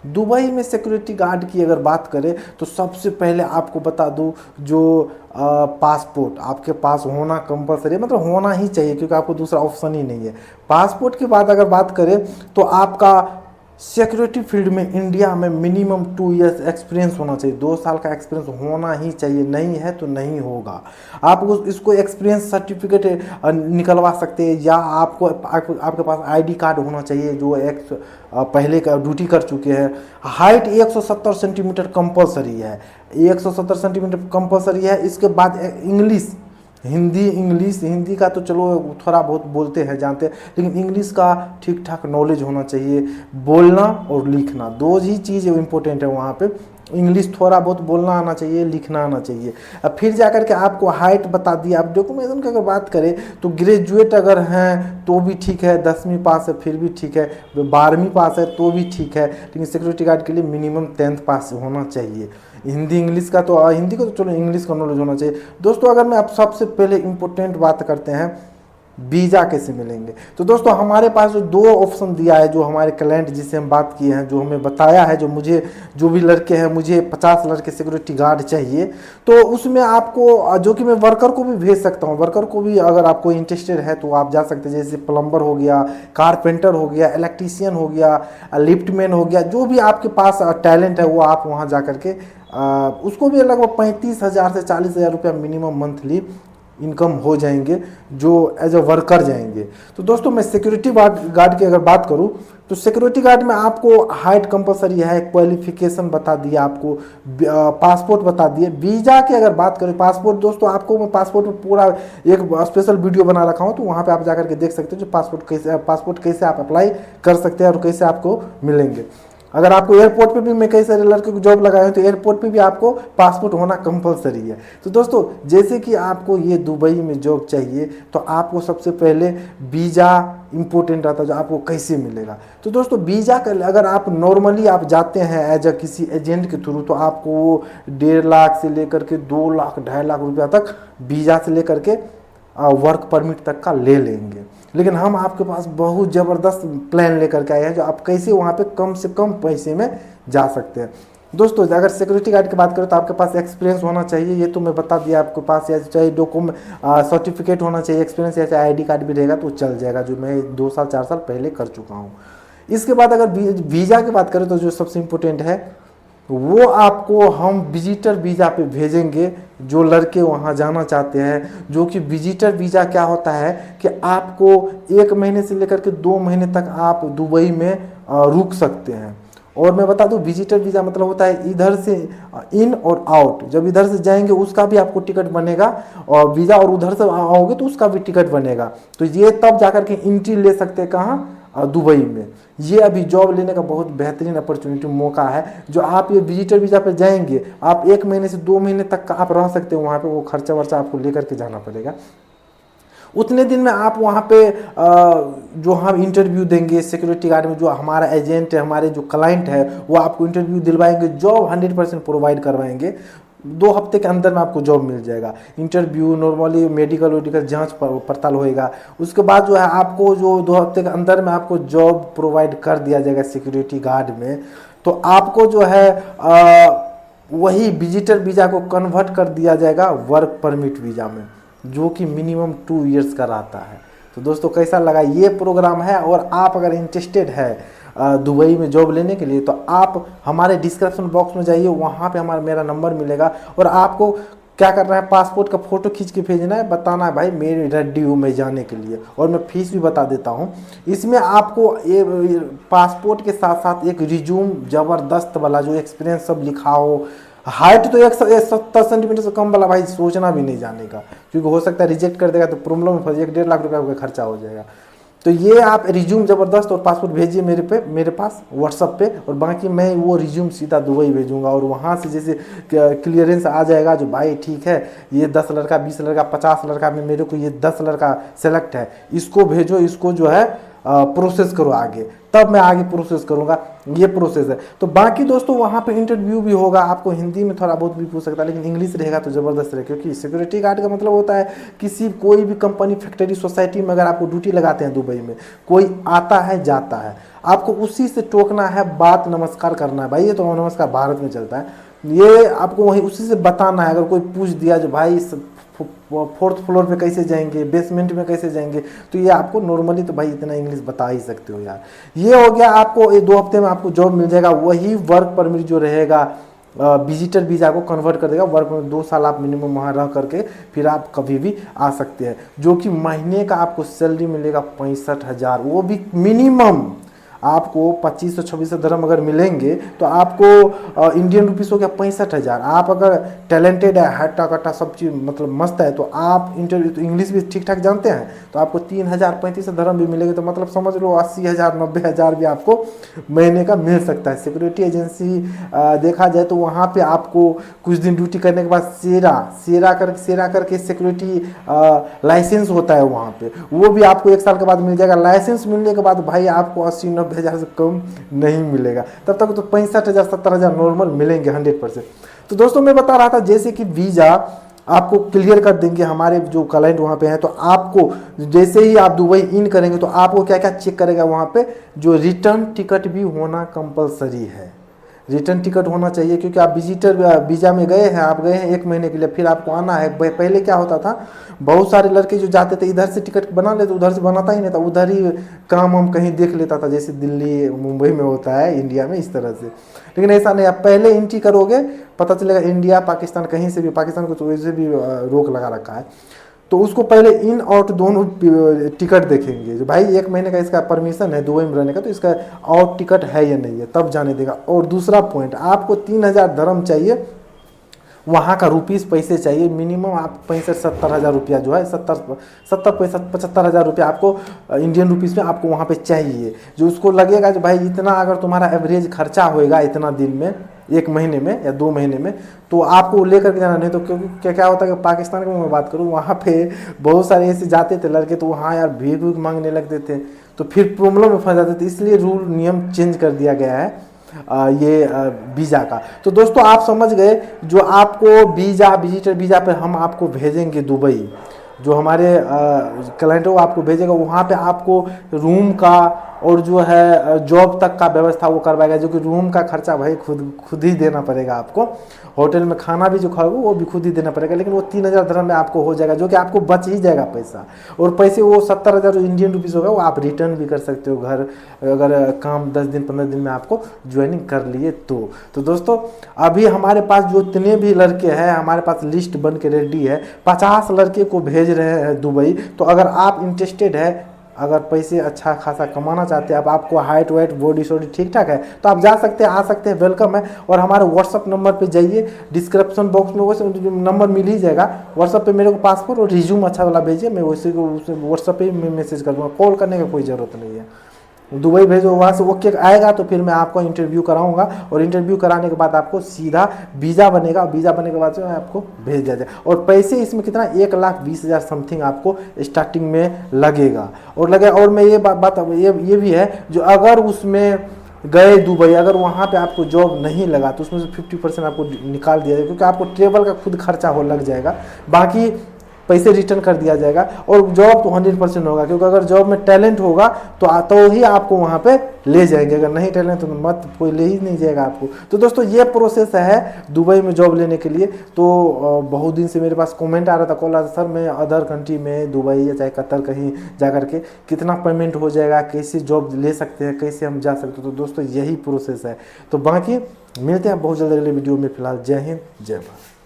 Dubai में security guard की अगर बात करें तो सबसे पहले आपको बता दूं, जो पासपोर्ट आपके पास होना कंपलसरी है, मतलब होना ही चाहिए क्योंकि आपको दूसरा ऑप्शन ही नहीं है। पासपोर्ट की बात अगर बात करें तो आपका सिक्योरिटी फील्ड में इंडिया में मिनिमम 2 इयर्स एक्सपीरियंस होना चाहिए, 2 साल का एक्सपीरियंस होना ही चाहिए, नहीं है तो नहीं होगा। आप इसको एक्सपीरियंस सर्टिफिकेट निकलवा सकते हैं, या आपके पास आईडी कार्ड होना चाहिए जो पहले का ड्यूटी कर चुके हैं। हाइट 170 सेंटीमीटर कंपलसरी है, 170 सेंटीमीटर कंपलसरी है। इसके बाद इंग्लिश, हिंदी का तो चलो थोड़ा बहुत बोलते हैं जानते हैं, लेकिन इंग्लिश का ठीक ठाक नॉलेज होना चाहिए। बोलना और लिखना दो ही चीज़ इम्पोर्टेंट है वहाँ पे। इंग्लिश थोड़ा बहुत बोलना आना चाहिए, लिखना आना चाहिए। अब फिर जाकर के आपको हाइट बता दिया। आप डॉक्यूमेंटेशन की अगर बात करें तो ग्रेजुएट अगर हैं तो भी ठीक है, 10वीं पास है फिर भी ठीक है, 12वीं पास है तो भी ठीक है, लेकिन सिक्योरिटी गार्ड के लिए मिनिमम 10th पास होना चाहिए। हिंदी इंग्लिश का तो हिंदी को तो चलो इंग्लिश का नॉलेज होना चाहिए। दोस्तों अगर मैं आप सबसे पहले इम्पोर्टेंट बात करते हैं वीज़ा कैसे मिलेंगे, तो दोस्तों हमारे पास जो 2 ऑप्शन दिया है, जो हमारे क्लाइंट जिससे हम बात किए हैं, जो हमें बताया है, जो भी लड़के हैं, मुझे 50 लड़के सिक्योरिटी गार्ड चाहिए, तो उसमें आपको जो कि मैं वर्कर को भी भेज सकता हूं, वर्कर को भी अगर आपको इंटरेस्टेड है तो आप जा सकते हैं। जैसे प्लम्बर हो गया, कारपेंटर हो गया, इलेक्ट्रीशियन हो गया, लिफ्टमैन हो गया, जो भी आपके पास टैलेंट है वो आप वहाँ जा करके उसको भी लगभग 35,000 से 40,000 रुपया मिनिमम मंथली इनकम हो जाएंगे, जो एज ए वर्कर जाएंगे। तो दोस्तों मैं सिक्योरिटी गार्ड की अगर बात करूं तो सिक्योरिटी गार्ड में आपको हाइट कंपलसरी है, क्वालिफिकेशन बता दिया, आपको पासपोर्ट बता दिए। वीज़ा की अगर बात करें, पासपोर्ट दोस्तों आपको मैं पासपोर्ट में पूरा एक स्पेशल वीडियो बना रखा हूं, तो वहां पे आप जाकर के देख सकते हो जो पासपोर्ट कैसे आप अप्लाई कर सकते हैं और कैसे आपको मिलेंगे। अगर आपको एयरपोर्ट पे भी, मैं कई सारे लड़के को जॉब लगाए हैं, तो एयरपोर्ट पे भी आपको पासपोर्ट होना कंपलसरी है। तो दोस्तों जैसे कि आपको ये दुबई में जॉब चाहिए तो आपको सबसे पहले वीज़ा इंपॉर्टेंट रहता है, जो आपको कैसे मिलेगा। तो दोस्तों वीज़ा का अगर आप नॉर्मली आप जाते हैं एज किसी एजेंट के थ्रू, तो आपको वो 1.5 लाख से लेकर के 2 लाख 2.5 लाख रुपया तक वीज़ा से लेकर के वर्क परमिट तक का ले लेंगे। लेकिन हम आपके पास बहुत ज़बरदस्त प्लान लेकर के आए हैं, जो आप कैसे वहाँ पे कम से कम पैसे में जा सकते हैं। दोस्तों अगर सिक्योरिटी गार्ड की बात करें तो आपके पास एक्सपीरियंस होना चाहिए, ये तो मैं बता दिया आपके पास, या चाहे सर्टिफिकेट होना चाहिए एक्सपीरियंस, या चाहे आईडी कार्ड भी रहेगा तो चल जाएगा, जो मैं 2 साल 4 साल पहले कर चुका हूँ। इसके बाद अगर वीज़ा की बात करें तो जो सबसे इम्पोर्टेंट है वो आपको हम विजिटर वीज़ा पे भेजेंगे, जो लड़के वहाँ जाना चाहते हैं। जो कि विजिटर वीज़ा क्या होता है कि आपको 1 महीने से लेकर के 2 महीने तक आप दुबई में रुक सकते हैं। और मैं बता दूं विजिटर वीज़ा मतलब होता है इधर से इन और आउट, जब इधर से जाएंगे उसका भी आपको टिकट बनेगा, और वीज़ा और उधर से आओगे तो उसका भी टिकट बनेगा। तो ये तब जाकर के एंट्री ले सकते हैं कहाँ, दुबई में। ये अभी जॉब लेने का बहुत बेहतरीन अपॉर्चुनिटी मौका है। जो आप ये विजिटर वीज़ा पे जाएंगे, आप 1 महीने से 2 महीने तक का आप रह सकते हो वहाँ पे, वो खर्चा वर्चा आपको लेकर के जाना पड़ेगा। उतने दिन में आप वहाँ पे जो हम इंटरव्यू देंगे सिक्योरिटी गार्ड में, जो हमारा एजेंट है, हमारे जो क्लाइंट है, वो आपको इंटरव्यू दिलवाएंगे, जॉब 100% प्रोवाइड करवाएंगे। 2 हफ्ते के अंदर में आपको जॉब मिल जाएगा। इंटरव्यू नॉर्मली मेडिकल जांच पड़ताल होएगा, उसके बाद जो है आपको जो 2 हफ्ते के अंदर में आपको जॉब प्रोवाइड कर दिया जाएगा सिक्योरिटी गार्ड में। तो आपको जो है वही विजिटर वीज़ा को कन्वर्ट कर दिया जाएगा वर्क परमिट वीज़ा में, जो कि मिनिमम 2 इयर्स का रहता है। तो दोस्तों कैसा लगा ये प्रोग्राम है, और आप अगर इंटरेस्टेड है दुबई में जॉब लेने के लिए, तो आप हमारे डिस्क्रिप्शन बॉक्स में जाइए, वहाँ पे मेरा नंबर मिलेगा, और आपको क्या करना है, पासपोर्ट का फ़ोटो खींच के भेजना है, बताना है भाई मेरी रेडी हूँ मैं जाने के लिए। और मैं फीस भी बता देता हूँ, इसमें आपको ये पासपोर्ट के साथ साथ एक रिज्यूम ज़बरदस्त वाला, जो एक्सपीरियंस सब लिखा हो। हाइट तो 170 सेंटीमीटर से कम वाला भाई सोचना भी नहीं जाने का, क्योंकि हो सकता है रिजेक्ट कर देगा तो प्रॉब्लम में फंस, 1.5 लाख रुपया का खर्चा हो जाएगा। तो ये आप रिज्यूम ज़बरदस्त और पासपोर्ट भेजिए मेरे पास व्हाट्सअप पे, और बाकी मैं वो रिज्यूम सीधा दुबई भेजूंगा, और वहाँ से जैसे क्लियरेंस आ जाएगा जो भाई ठीक है ये 10 लड़का 20 लड़का 50 लड़का में मेरे को ये 10 लड़का सेलेक्ट है, इसको भेजो, इसको जो है प्रोसेस करो आगे, तब मैं आगे प्रोसेस करूंगा। ये प्रोसेस है। तो बाकी दोस्तों वहाँ पे इंटरव्यू भी होगा, आपको हिंदी में थोड़ा बहुत भी पूछ सकता है, लेकिन इंग्लिश रहेगा तो ज़बरदस्त रहेगा, क्योंकि सिक्योरिटी गार्ड का मतलब होता है कोई भी कंपनी फैक्ट्री सोसाइटी में अगर आपको ड्यूटी लगाते हैं दुबई में, कोई आता है जाता है, आपको उसी से टोकना है, बात नमस्कार करना है। भाई ये तो नमस्कार भारत में चलता है, ये आपको वहीं उसी से बताना है। अगर कोई पूछ दिया जो भाई फोर्थ फ्लोर पे कैसे जाएंगे, बेसमेंट में कैसे जाएंगे, तो ये आपको नॉर्मली तो भाई इतना इंग्लिश बता ही सकते हो यार। ये हो गया, आपको ये 2 हफ्ते में आपको जॉब मिल जाएगा। वही वर्क परमिट जो रहेगा विजिटर वीज़ा को कन्वर्ट कर देगा वर्क में। 2 साल आप मिनिमम वहाँ रह करके फिर आप कभी भी आ सकते हैं। जो कि महीने का आपको सैलरी मिलेगा 65,000, वो भी मिनिमम। आपको 2500-2600 दरम अगर मिलेंगे तो आपको इंडियन रुपीस हो गया 65,000। आप अगर टैलेंटेड है, हट्टा कट्टा सब चीज़ मतलब मस्त है, तो आप इंटरव्यू तो इंग्लिश भी ठीक ठाक जानते हैं, तो आपको 3,000-3500 दरम भी मिलेंगे। तो मतलब समझ लो 80,000-90,000 भी आपको महीने का मिल सकता है। सिक्योरिटी एजेंसी देखा जाए तो वहाँ पे आपको कुछ दिन ड्यूटी करने के बाद सेरा करके सिक्योरिटी लाइसेंस होता है वहाँ पे, वो भी आपको 1 साल के बाद मिल जाएगा। लाइसेंस मिलने के बाद भाई आपको 80-90,000 से कम नहीं मिलेगा। तब तक तो 65,000-70,000 नॉर्मल मिलेंगे 100%। तो दोस्तों मैं बता रहा था जैसे कि वीज़ा आपको क्लियर कर देंगे हमारे जो क्लाइंट वहाँ पे हैं, तो आपको जैसे ही आप दुबई इन करेंगे तो आपको क्या क्या चेक करेगा वहाँ पे, जो रिटर्न टिकट भी होना कंपलसरी है। रिटर्न टिकट होना चाहिए, क्योंकि आप विजिटर वीज़ा में गए हैं, आप गए हैं 1 महीने के लिए, फिर आपको आना है। पहले क्या होता था, बहुत सारे लड़के जो जाते थे इधर से टिकट बना लेते, उधर से बनाता ही नहीं था, उधर ही काम हम कहीं देख लेता था, जैसे दिल्ली मुंबई में होता है, इंडिया में इस तरह से। लेकिन ऐसा नहीं, आप पहले एंट्री करोगे, पता चलेगा इंडिया पाकिस्तान कहीं से भी, पाकिस्तान को तो वैसे भी रोक लगा रखा है, तो उसको पहले इन आउट दोनों टिकट देखेंगे। जो भाई 1 महीने का इसका परमिशन है दुबई में रहने का, तो इसका आउट टिकट है या नहीं है, तब जाने देगा। और दूसरा पॉइंट, आपको 3,000 दरम चाहिए, वहाँ का रुपीस पैसे चाहिए मिनिमम। आप 65-70,000 रुपया जो है 70-75,000 रुपया आपको इंडियन रुपीस में आपको वहाँ पे चाहिए। जो उसको लगेगा जो भाई इतना अगर तुम्हारा एवरेज खर्चा होएगा इतना दिन में, 1 महीने में या 2 महीने में, तो आपको लेकर के जाना। नहीं तो क्योंकि क्या होता है कि पाकिस्तान की मैं बात करूँ, वहाँ पे बहुत सारे ऐसे जाते थे लड़के, तो वहाँ यार भीख मांगने लगते थे, तो फिर प्रॉब्लम में फंस जाते थे। इसलिए रूल नियम चेंज कर दिया गया है ये वीज़ा का। तो दोस्तों आप समझ गए, जो आपको वीज़ा विजिटर वीज़ा पे हम आपको भेजेंगे दुबई, जो हमारे क्लाइंट वो आपको भेजेगा, वहाँ पे आपको रूम का और जो है जॉब तक का व्यवस्था वो करवाएगा। जो कि रूम का खर्चा भाई खुद ही देना पड़ेगा आपको, होटल में खाना भी जो खाओगे वो भी खुद ही देना पड़ेगा। लेकिन वो 3,000 दरम में आपको हो जाएगा, जो कि आपको बच ही जाएगा पैसा। और पैसे वो 70,000 जो इंडियन रुपीस होगा वो आप रिटर्न भी कर सकते हो घर, अगर काम 10 दिन 15 दिन में आपको ज्वाइनिंग कर लिए तो दोस्तों अभी हमारे पास जो इतने भी लड़के हैं, हमारे पास लिस्ट बन के रेडी है, 50 लड़के को भेज रहे हैं दुबई। तो अगर आप इंटरेस्टेड है, अगर पैसे अच्छा खासा कमाना चाहते हैं, अब आपको हाइट वाइट बॉडी शॉडी ठीक ठाक है, तो आप जा सकते हैं, आ सकते हैं, वेलकम है। और हमारे व्हाट्सअप नंबर पे जाइए, डिस्क्रिप्शन बॉक्स में वैसे नंबर मिल ही जाएगा। व्हाट्सअप पे मेरे को पासपोर्ट और रिज्यूम अच्छा वाला भेजिए, मैं वैसे को व्हाट्सअप पे मैं मैसेज कर दूँगा, कॉल करने की कोई ज़रूरत नहीं है। दुबई भेजो, वहाँ से ओके आएगा तो फिर मैं आपको इंटरव्यू कराऊंगा, और इंटरव्यू कराने के बाद आपको सीधा वीज़ा बनेगा, वीज़ा बनने के बाद जो है आपको भेज दिया जाए। और पैसे इसमें कितना, 1,20,000 समथिंग आपको स्टार्टिंग में लगेगा। और मैं ये बात ये भी है, जो अगर उसमें गए दुबई, अगर वहाँ पे आपको जॉब नहीं लगा तो उसमें से 50% आपको निकाल दिया जाएगा, क्योंकि आपको ट्रेवल का खुद खर्चा लग जाएगा, बाकी पैसे रिटर्न कर दिया जाएगा। और जॉब तो 100% होगा, क्योंकि अगर जॉब में टैलेंट होगा तो ही आपको वहाँ पे ले जाएंगे, अगर नहीं टैलेंट तो मत कोई ले ही नहीं जाएगा आपको। तो दोस्तों ये प्रोसेस है दुबई में जॉब लेने के लिए। तो बहुत दिन से मेरे पास कमेंट आ रहा था, कॉल आ रहा था, सर मैं अदर कंट्री में दुबई या चाहे कतर कहीं जा करके कितना पेमेंट हो जाएगा, कैसे जॉब ले सकते हैं, कैसे हम जा सकते हैं। तो दोस्तों यही प्रोसेस है। तो बाकी मिलते हैं बहुत जल्द अगले वीडियो में। फिलहाल जय हिंद, जय भारत।